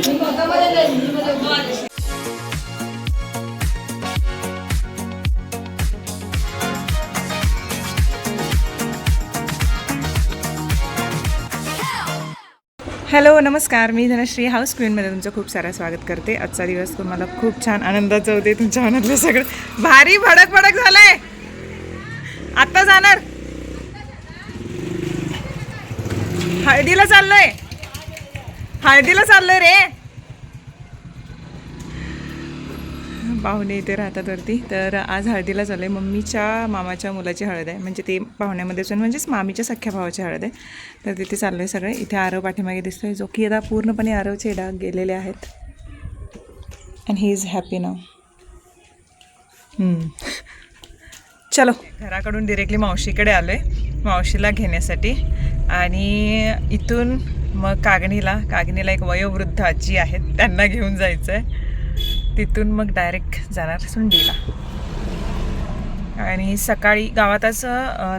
Hello नमस्कार, मी Dhanashree house क्वीनमध्ये तुमचं खूप सारं स्वागत करते. आजचा दिवस तुम्हाला खूप छान आनंदाचा होते. तुमच्या मनातलं सगळं भारी भडक भडक झालंय. आता जाणार हळदीला चाललोय रे. पाहुणे इथे राहतात वरती, तर आज हळदीला चाललंय. मम्मीच्या मामाच्या मुलाची हळद आहे, म्हणजे ते पाहुण्यामध्येच म्हणजेच मामीच्या सख्ख्या भावाची हळद आहे. तर तिथे चाललंय सगळे. इथे आरव पाठीमागे दिसतोय, जो की आता पूर्णपणे आरवचे डाग गेलेले आहेत. अँड ही इज हॅपी नाव. चलो, घराकडून डिरेक्टली मावशीकडे आलोय मावशीला घेण्यासाठी. आणि इथून मग कागणीला एक वयोवृद्ध आजी आहेत, त्यांना घेऊन जायचं आहे. तिथून मग डायरेक्ट जाणार सुंडीला. आणि सकाळी गावातच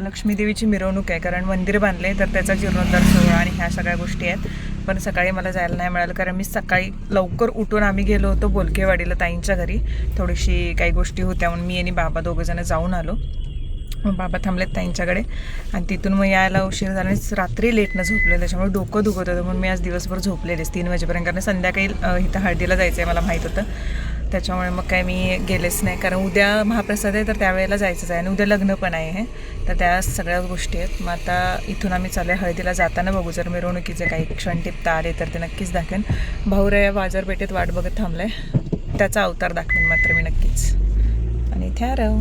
लक्ष्मीदेवीची मिरवणूक आहे, कारण मंदिर बांधले तर त्याचा जीर्णोद्धार सोहळा आणि ह्या सगळ्या गोष्टी आहेत. पण सकाळी मला जायला नाही मिळालं, कारण मी सकाळी लवकर उठून आम्ही गेलो होतो बोलकेवाडीला ताईंच्या घरी. थोडीशी काही गोष्टी होत्या म्हणून मी आणि बाबा दोघंजणं जाऊन आलो. मग बाबा थांबलेत ताईंच्याकडे आणि तिथून मग यायला उशीर झाला. रात्री लेटनं झोपले, त्याच्यामुळे डोकं दुखत होतं. म्हणून मी आज दिवसभर झोपलेलेच 3 वाजेपर्यंत, कारण संध्याकाळी इथं हळदीला जायचं आहे मला माहीत होतं. त्याच्यामुळे मग काय मी गेलेच नाही, कारण उद्या महाप्रसाद आहे तर त्यावेळेला जायचंच आहे आणि उद्या लग्न पण आहे हे. तर त्या सगळ्या गोष्टी आहेत. मग आता इथून आम्ही चालू आहे हळदीला. जाताना बघू, जर मिरवणुकीचे काही क्षण टिपता आले तर ते नक्कीच दाखवेन. भाऊराया बाजारपेठेत वाट बघत थांबलाय, त्याचा अवतार दाखवेन मात्र मी नक्कीच. आणि इथे आरव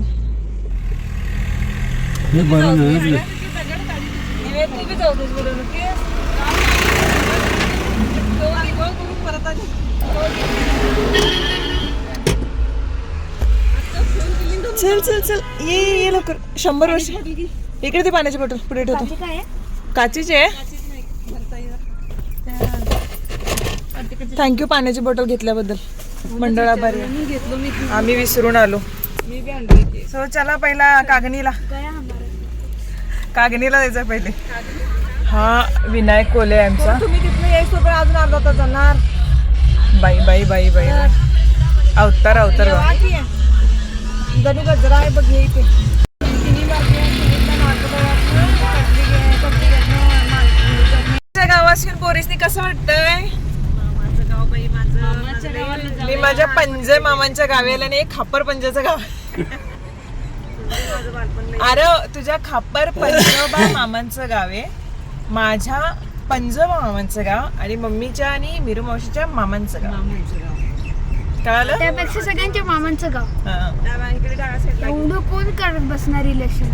चल चल चल ये लवकर. 100 वर्ष इकडे ते पाण्याची बॉटल पुढे ठेवतो. काचीची आहे. थँक्यू पाण्याची बॉटल घेतल्याबद्दल. मंडळाभारी आम्ही विसरून आलो. सो चला पहिला कागणीला जायचं पहिले. हा विनायक कोले आमचा. तुम्ही तिथनं यायचं पण अजून अर्धा तास जाणार. बाई बाई बाई बाई अवतार गणी गजरा आहे बघ इथे. गावासून पोरीसनी कसं वाटतंय? मी माझ्या पंजे मामांच्या गावी आले आणि एक खापर पंजाचं गाव. अरे तुझ्या खापर पंजोबा मामांचं गाव आहे, माझ्या पंजोबा मामांचं गाव आणि मम्मीच्या आणि मीरू मावशीच्या मामांचं गाव. कळालं? त्यापेक्षा सगळ्यांच्या मामांचं गाव. एवढं कोण करत बसणार रिलेशन.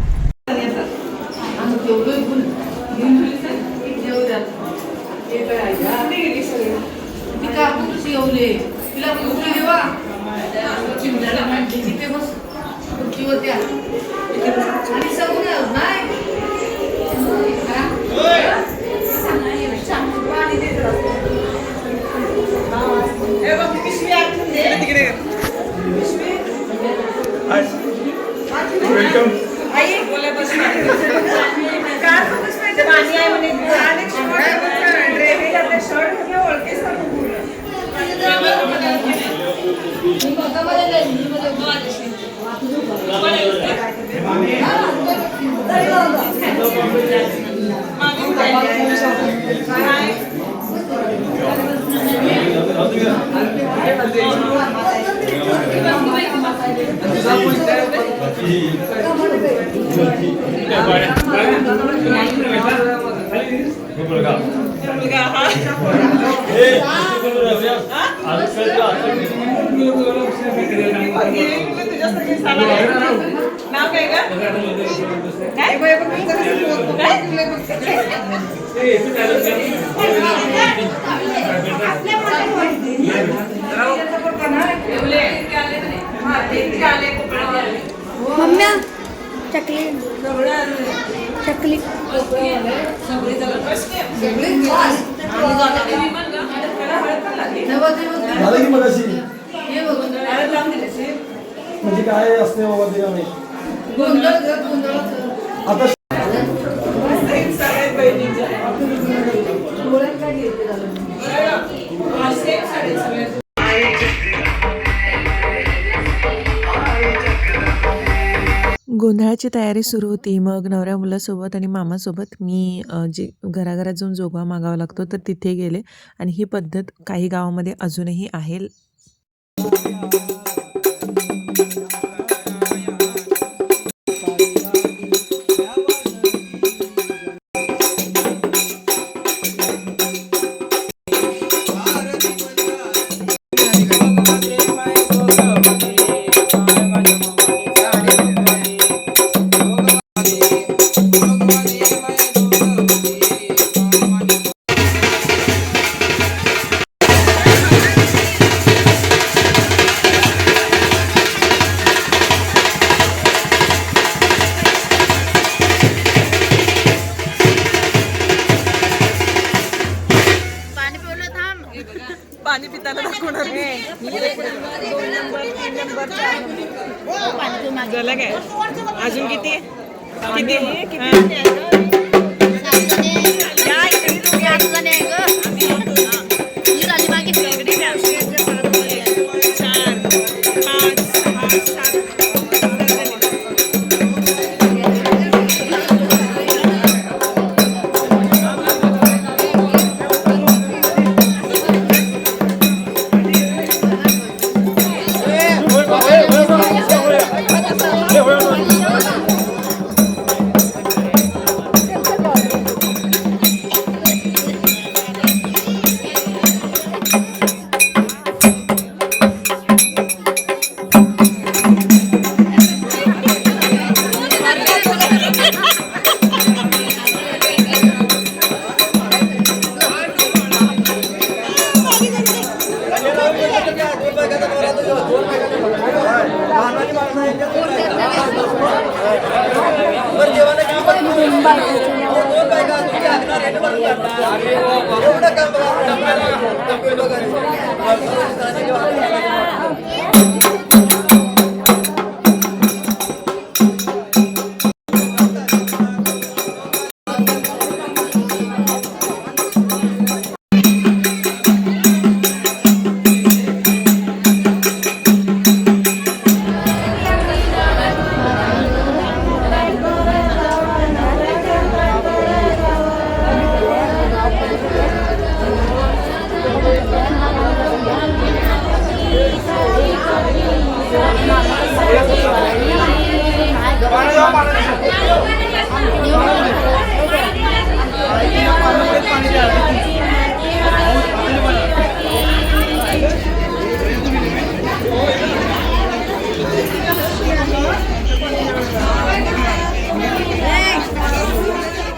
मम्म्या चकली चकली म्हणजे काय असते बाबा ते आम्ही आता गोंधळाची तयारी सुरू होती. मग नवऱ्या मुलासोबत आणि मामासोबत मी जे घराघरात जाऊन जोगवा मागावा लागतो तर तिथे गेले आणि ही पद्धत काही गावामध्ये अजूनही आहे. पाणी पिताना दाखवणार झालं काय अजून किती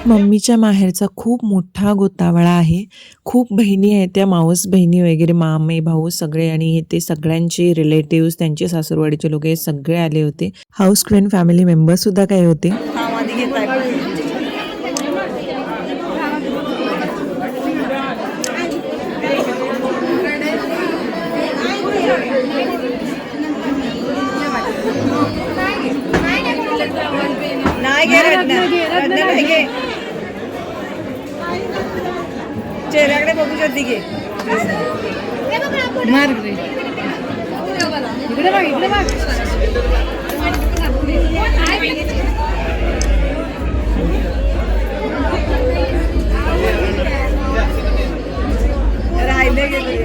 मम्मीच्या माहेरचा खूप मोठा गोतावळा आहे. खूप बहिणी आहेत, त्या मावस बहिणी वगैरे, मामे भाऊ सगळे, आणि ते सगळ्यांचे रिलेटिव्स, त्यांचे सासूरवाडीचे लोक हे सगळे आले होते. हाऊस क्वीन फॅमिली मेंबर सुद्धा काही होते. चेहऱ्याकडे बघू शकते की राहिले गेले.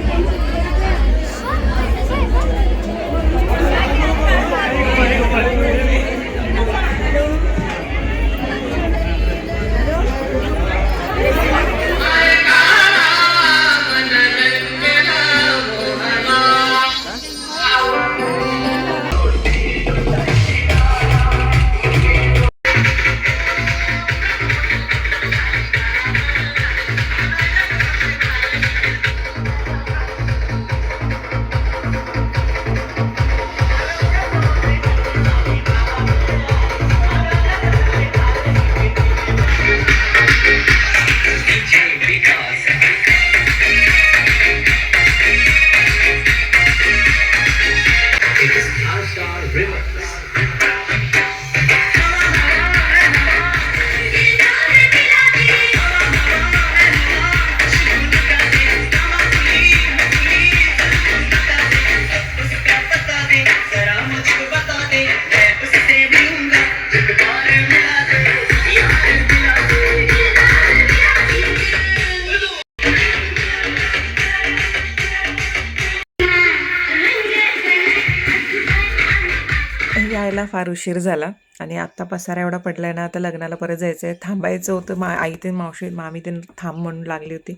लग्नाला फार उशीर झाला आणि आत्ता पसारा एवढा पडला आहे ना, आता लग्नाला परत जायचं आहे. थांबायचं होतं, आई ते मावशी मामी ते थांब म्हणून लागली होती,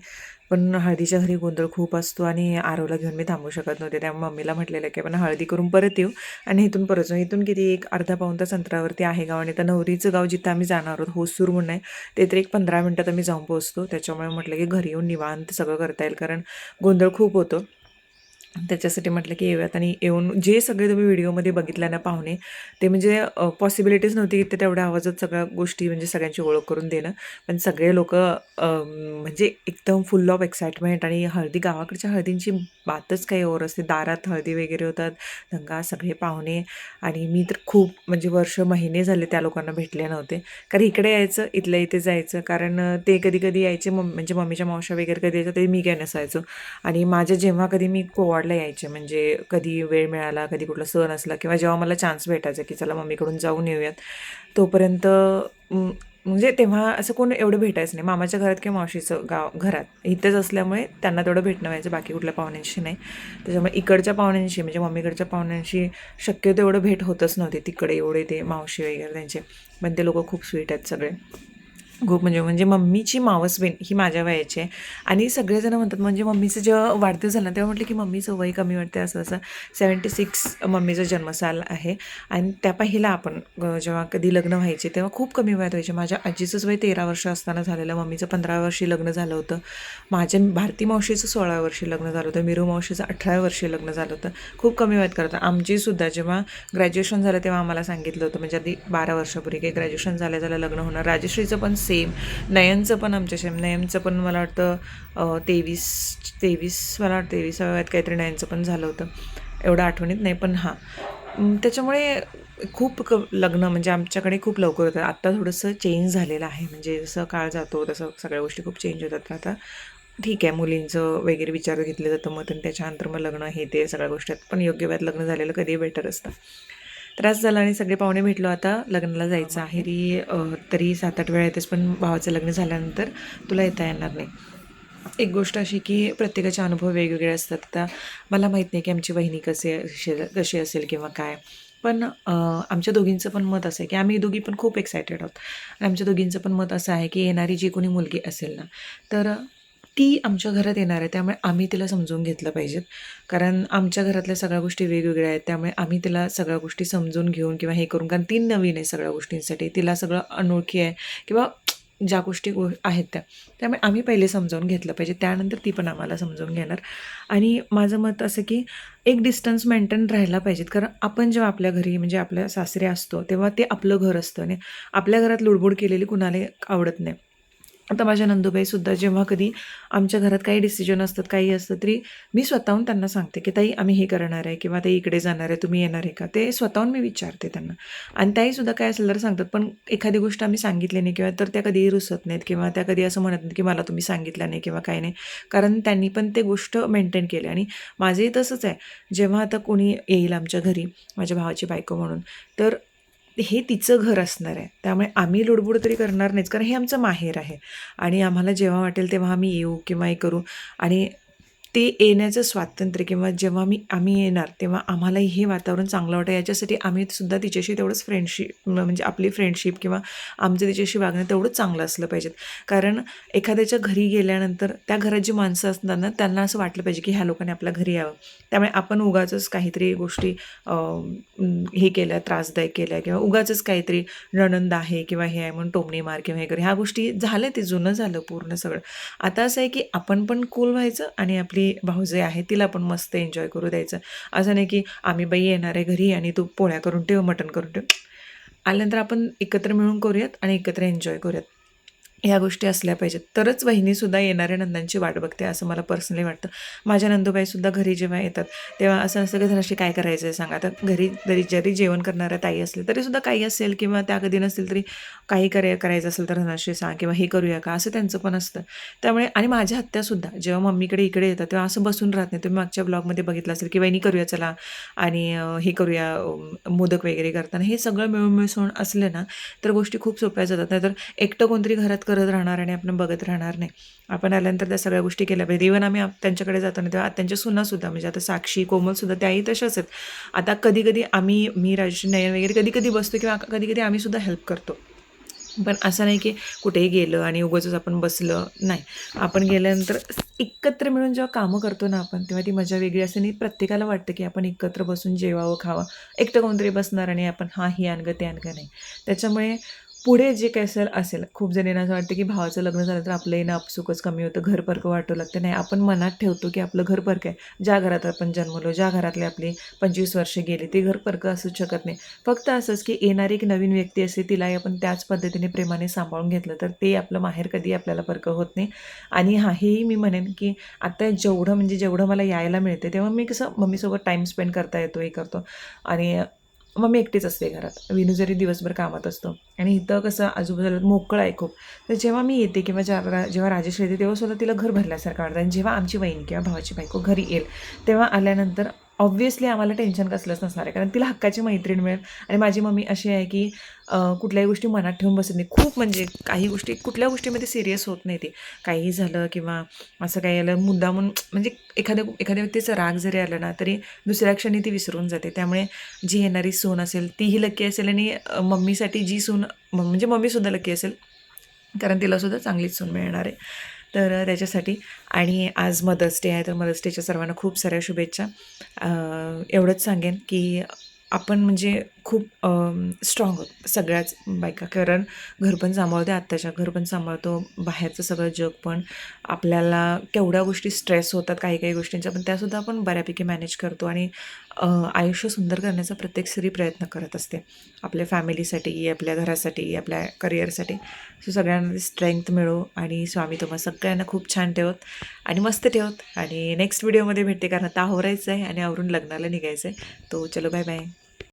पण हळदीच्या घरी गोंधळ खूप असतो आणि आरवला घेऊन मी थांबू शकत नव्हते. त्यामुळे मम्मीला म्हटलेलं की आपण हळदी करून परत येऊ आणि इथून परत जाऊ. इथून किती एक अर्धा पाऊण तास अंतरावरती आहे गाव आणि तर नवरीचं गाव जिथं आम्ही जाणार आहोत होसूर म्हणून आहे, ते तर एक 15 मिनटात आम्ही जाऊन पोहोचतो. त्याच्यामुळे म्हटलं की घरी येऊन निवांत सगळं करता येईल, कारण गोंधळ खूप होतो. त्याच्यासाठी म्हटलं की येऊयात आणि येऊन जे सगळे तुम्ही व्हिडिओमध्ये बघितल्या ना पाहुणे, ते म्हणजे पॉसिबिलिटीज नव्हती की ते तेवढ्या आवाजात सगळ्या गोष्टी म्हणजे सगळ्यांची ओळख करून देणं. पण सगळे लोक म्हणजे एकदम फुल ऑफ एक्साइटमेंट आणि हळदी, गावाकडच्या हळदींची बातच काही और असते. दारात हळदी वगैरे होतात, दंगा, सगळे पाहुणे. आणि मी तर खूप म्हणजे वर्ष महिने झाले त्या लोकांना भेटले नव्हते, कारण इकडे यायचं इथल्या इथे जायचं, कारण ते कधी कधी यायचे म्हणजे मम्मीच्या मावशा वगैरे कधी यायचं ते मी काय नसायचो. आणि माझ्या जेव्हा कधी मी कोवाडला यायचे, म्हणजे कधी वेळ मिळाला, कधी कुठला सण असला किंवा जेव्हा मला चान्स भेटायचा की चला मम्मीकडून जाऊन येऊयात, तोपर्यंत म्हणजे तेव्हा असं कोण एवढं भेटायचं नाही. मामाच्या घरात किंवा मावशीचं घरात इथंच असल्यामुळे त्यांना तेवढं भेटणं व्हायचं, बाकी कुठल्या पाहुण्यांशी नाही. त्याच्यामुळे इकडच्या पाहुण्यांशी म्हणजे मम्मीकडच्या पाहुण्यांशी शक्यतो एवढं भेट होतच नव्हते तिकडे, एवढे ते मावशी वगैरे त्यांचे. पण ते लोक खूप स्वीट आहेत सगळे, खूप म्हणजे मम्मीची मावस बहीण ही माझ्या वयाची आहे. आणि सगळेजण म्हणतात, म्हणजे मम्मीचं जेव्हा वाढदिवस झाला तेव्हा म्हटलं की मम्मीचं वय कमी वाटते, असं 76 मम्मीचा जन्मसाल आहे. आणि त्या पहिला आपण जेव्हा कधी लग्न व्हायचे तेव्हा खूप कमी वयात व्हायचे. माझ्या आजीचंच वय 13 वर्ष असताना झालेलं, मम्मीचं 15 वर्षी लग्न झालं होतं, माझ्या भारती मावशीचं 16 वर्षी लग्न झालं होतं, मिरू मावशीचं 18 वर्षी लग्न झालं होतं. खूप कमी वयात करत आमचीसुद्धा जेव्हा ग्रॅज्युएशन झालं तेव्हा आम्हाला सांगितलं होतं, म्हणजे आधी 12 वर्षापूर्वी काही ग्रॅज्युएशन झालं लग्न होणार. राजश्रीचं पण सेम, नयनचं पण आमच्या सेम. नयनचं पण मला वाटतं 23 मला वाटतं 23व्या वयात काहीतरी नयनचं पण झालं होतं, एवढं आठवणीत नाही. पण हां, त्याच्यामुळे खूप लग्न म्हणजे आमच्याकडे खूप लवकर होतं. आत्ता थोडंसं चेंज झालेलं आहे, म्हणजे जसं काळ जातो तसं सगळ्या गोष्टी खूप चेंज होतात. आता ठीक आहे, मुलींचं वगैरे विचार घेतलं जातं मग, आणि त्याच्यानंतर मग लग्न हे ते सगळ्या गोष्टी आहेत. पण योग्य वयात लग्न झालेलं कधीही बेटर असतं. त्रास झाला आणि सगळे पाहुणे भेटलो. आता लग्नाला जायचं आहे. तरी 7-8 वेळा येतेस, पण भावाचं लग्न झाल्यानंतर तुला येता येणार नाही. एक गोष्ट अशी की प्रत्येकाचे अनुभव वेगवेगळे असतात. आता मला माहीत नाही की आमची वहिनी कशी असेल किंवा काय, पण आमच्या दोघींचं पण मत असं आहे की आम्ही दोघी पण खूप एक्सायटेड आहोत. आणि आमच्या दोघींचं पण मत असं आहे की येणारी जी कोणी मुलगी असेल ना, तर ती आमच्या घरात येणार आहे, त्यामुळे आम्ही तिला समजून घेतलं पाहिजेत. कारण आमच्या घरातल्या सगळ्या गोष्टी वेगवेगळ्या आहेत, त्यामुळे आम्ही तिला सगळ्या गोष्टी समजून घेऊन किंवा हे करून, कारण ती नवीन आहे सगळ्या गोष्टींसाठी, तिला सगळं अनोळखी आहे किंवा ज्या गोष्टी आहेत त्यामुळे आम्ही पहिले समजावून घेतलं पाहिजे, त्यानंतर ती पण आम्हाला समजावून घेणार. आणि माझं मत असं की एक डिस्टन्स मेंटेन राहायला पाहिजेत, कारण आपण जेव्हा आपल्या घरी म्हणजे आपल्या सासरे असतो तेव्हा ते आपलं घर असतं आणि आपल्या घरात लुडबुड केलेली कुणाला आवडत नाही. आता माझ्या नंदुबाईसुद्धा जेव्हा कधी आमच्या घरात काही डिसिजन असतात, काही असतं, तरी मी स्वतःहून त्यांना सांगते की ताई आम्ही हे करणार आहे किंवा ताई इकडे जाणार आहे, तुम्ही येणार आहे का, ते स्वतःहून मी विचारते त्यांना. आणि ताईसुद्धा काय असेल तर सांगतात, पण एखादी गोष्ट आम्ही सांगितली नाही किंवा तर त्या कधीही रुसत नाहीत किंवा त्या कधी असं म्हणत नाहीत की मला तुम्ही सांगितलं नाही किंवा काही नाही, कारण त्यांनी पण ते गोष्ट मेंटेन केली. आणि माझंही तसंच आहे, जेव्हा आता कोणी येईल आमच्या घरी माझ्या भावाची बायको म्हणून, तर हे तिचं घर असणार आहे, त्यामुळे आम्ही लुडबुड तरी करणार नाहीच, कारण हे आमचं माहेर आहे. आणि आम्हाला जेव्हा वाटेल तेव्हा आम्ही येऊ किंवा हे करू. आणि ते येण्याचं स्वातंत्र्य किंवा जेव्हा आम्ही येणार तेव्हा आम्हालाही हे वातावरण चांगलं वाटेल, याच्यासाठी आम्ही सुद्धा तिच्याशी तेवढंच फ्रेंडशिप म्हणजे आपली फ्रेंडशिप किंवा आमचं तिच्याशी वागणं तेवढंच चांगलं असलं पाहिजेत. कारण एखाद्याच्या घरी गेल्यानंतर त्या घरात जी माणसं असतात ना, त्यांना असं वाटलं पाहिजे की ह्या लोकांनी आपल्या घरी यावं. त्यामुळे आपण उगाचच काहीतरी गोष्टी हे केल्या, त्रासदायक केल्या किंवा उगाचच काहीतरी नणंद आहे किंवा हे आहे म्हणून टोमणी मार किंवा हे कर, ह्या गोष्टी झाल्या, ते जुनं झालं पूर्ण सगळं. आता असं आहे की आपण पण कूल व्हायचं आणि आपली भाऊजे आहे तिला पण मस्त एन्जॉय करू द्यायचं. असं नाही की आम्ही बाई येणार आहे घरी आणि तू पोळ्या करून ठेव, मटण करून ठेव. आल्यानंतर आपण एकत्र मिळून करूयात आणि एकत्र एन्जॉय करूयात, ह्या गोष्टी असल्या पाहिजेत. तरच वहिनीसुद्धा येणाऱ्या नंदांची वाट बघते, असं मला पर्सनली वाटतं. माझ्या नंदुबाईसुद्धा घरी जेव्हा येतात तेव्हा असं असतं की धनाशी काय करायचं आहे सांगा. आता घरी जरी जेवण करणाऱ्या ताई असले तरीसुद्धा काही असेल किंवा त्या कधी नसतील तरी काही करायचं असेल तर धनाशी सांग किंवा हे करूया का, असं त्यांचं पण असतं. त्यामुळे आणि माझ्या आत्यासुद्धा जेव्हा मम्मीकडे इकडे येतात तेव्हा असं बसून राहत नाही. तुम्ही मागच्या ब्लॉगमध्ये बघितलं असेल की वहिनी करूया चला आणि हे करूया, मोदक वगैरे करताना हे सगळं मिळून मिसळून असले ना तर गोष्टी खूप सोप्या जातात. नाहीतर एकटं कोणतरी घरात करत राहणार आणि आपण बघत राहणार नाही. आपण आल्यानंतर त्या सगळ्या गोष्टी केल्या पाहिजे. इव्हन आम्ही त्यांच्याकडे जातो ना तेव्हा त्यांच्या सुनासुद्धा म्हणजे आता साक्षी कोमलसुद्धा त्याही तशाच आहेत. आता कधी कधी मी राजश्री नयन वगैरे कधी कधी बसतो किंवा कधी कधी आम्ही सुद्धा हेल्प करतो. पण असं नाही की कुठेही गेलं आणि उगाचच आपण बसलं नाही. आपण गेल्यानंतर एकत्र मिळून जेव्हा कामं करतो ना आपण तेव्हा ती मजा वेगळी असते आणि प्रत्येकाला वाटतं की आपण एकत्र बसून जेवावं खावं. एकटं कोणतरी बसणार आणि आपण हे आणगं ते आणगं नाही. त्याच्यामुळे पुढे जे काही असेल खूप जणींना असं वाटतं की भावाचं लग्न झालं तर आपलं येणं आपसुकच कमी होतं, घर परकं वाटू लागतं. नाही, आपण मनात ठेवतो की आपलं घर परकं आहे. ज्या घरात आपण जन्मलो, ज्या घरातली आपली 25 वर्षे गेली ते घर परकं असूच शकत नाही. फक्त असंच की येणारी एक नवीन व्यक्ती असते तिलाही आपण त्याच पद्धतीने प्रेमाने सांभाळून घेतलं तर ते आपलं माहेर कधी आपल्याला परकं होत नाही. आणि हेही मी म्हणेन की आता जेवढं मला यायला मिळते तेव्हा मी कसं मम्मीसोबत टाईम स्पेंड करता येतो हे करतो. आणि मम्मी एकटीच असते घरात. विनू जरी दिवसभर कामात असतो आणि इथं कसं आजूबाजूला मोकळं आहे खूप. तर जेव्हा मी येते किंवा जेव्हा राजेश येते तेव्हा सुद्धा तिला घर भरल्यासारखं वाटतं. आणि जेव्हा आमची बहीण किंवा भावाची बायको घरी येईल तेव्हा आल्यानंतर ऑब्व्हियसली आम्हाला टेन्शन कसलंच नसणार आहे, कारण तिला हक्काची मैत्रीण मिळेल. आणि माझी मम्मी अशी आहे की कुठल्याही गोष्टी मनात ठेवून बसत नाही. खूप म्हणजे काही गोष्टी कुठल्या गोष्टीमध्ये सिरियस होत नाही. ती काही झालं किंवा असं काही आलं मुद्दामून म्हणजे एखाद्या व्यक्तीचा राग जरी आला ना तरी दुसऱ्या क्षणी ती विसरून जाते. त्यामुळे जी येणारी सून असेल तीही लक्की असेल आणि मम्मीसाठी जी सून म्हणजे मम्मीसुद्धा लक्की असेल, कारण तिलासुद्धा चांगलीच सून मिळणार आहे. तर त्याच्यासाठी आणि आज मदर्स डे आहे तर मदर्स डेच्या सर्वांना खूप साऱ्या शुभेच्छा. एवढंच सांगेन की आपण म्हणजे खूप स्ट्रॉंग आहोत सगळ्याच बायका, कारण घर पण सांभाळते, आत्ताच्या घर पण सांभाळतो, बाहेरचं सगळं जग पण. आपल्याला केवढ्या गोष्टी स्ट्रेस होतात काही काही गोष्टींच्या, पण त्यासुद्धा आपण बऱ्यापैकी मॅनेज करतो. आणि आयुष्य सुंदर करण्याचा प्रत्येक स्त्री प्रयत्न करत असते आपल्या फॅमिलीसाठी, आपल्या घरासाठी, आपल्या करिअरसाठी. सो सगळ्यांना स्ट्रेंथ मिळो आणि स्वामी तुम्हा सगळ्यांना खूप छान ठेवत आणि मस्त ठेवत. आणि नेक्स्ट व्हिडिओमध्ये भेटते, कारण आता आवरायचं आहे आणि आवरून लग्नाला निघायचं आहे. तो चलो बाय बाय.